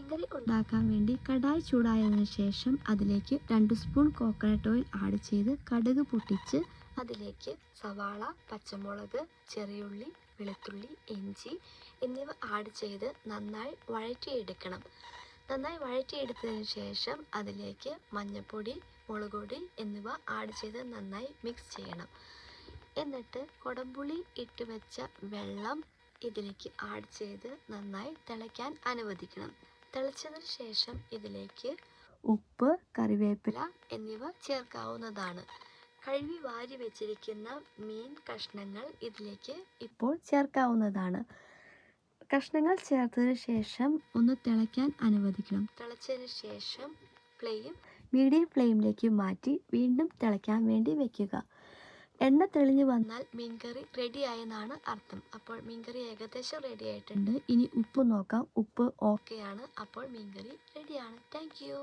മീൻകറി ഉണ്ടാക്കാൻ വേണ്ടി കടായി ചൂടായതിനു ശേഷം അതിലേക്ക് 2 സ്പൂൺ കോക്കനട്ട് ഓയിൽ ആഡ് ചെയ്ത് കടുക് പൊട്ടിച്ച് അതിലേക്ക് സവാള, പച്ചമുളക്, ചെറിയുള്ളി, വെളുത്തുള്ളി, ഇഞ്ചി എന്നിവ ആഡ് ചെയ്ത് നന്നായി വഴറ്റിയെടുക്കണം. നന്നായി വഴറ്റിയെടുത്തതിന് ശേഷം അതിലേക്ക് മഞ്ഞൾപ്പൊടി, മുളക് പൊടി എന്നിവ ആഡ് ചെയ്ത് നന്നായി മിക്സ് ചെയ്യണം. എന്നിട്ട് കുടംപുളി ഇട്ട് വെച്ച വെള്ളം ഇതിലേക്ക് ആഡ് ചെയ്ത് നന്നായി തിളയ്ക്കാൻ അനുവദിക്കണം. തിളച്ചതിന് ശേഷം ഇതിലേക്ക് ഉപ്പ്, കറിവേപ്പില എന്നിവ ചേർക്കാവുന്നതാണ്. കഴുകി വാരി വെച്ചിരിക്കുന്ന മീൻ കഷ്ണങ്ങൾ ഇതിലേക്ക് ഇപ്പോൾ ചേർക്കാവുന്നതാണ്. കഷ്ണങ്ങൾ ചേർത്തതിന് ശേഷം ഒന്ന് തിളയ്ക്കാൻ അനുവദിക്കണം. തിളച്ചതിന് ശേഷം മീഡിയം ഫ്ലെയിമിലേക്ക് മാറ്റി വീണ്ടും തിളയ്ക്കാൻ വേണ്ടി വെക്കുക. എണ്ണ തെളിഞ്ഞു വന്നാൽ മീൻകറി റെഡിയായെന്നാണ് അർത്ഥം. അപ്പോൾ മീൻകറി ഏകദേശം റെഡി ആയിട്ടുണ്ട്. ഇനി ഉപ്പ് നോക്കാം. ഉപ്പ് ഓക്കെയാണ്. അപ്പോൾ മീൻകറി റെഡിയാണ്. Thank you.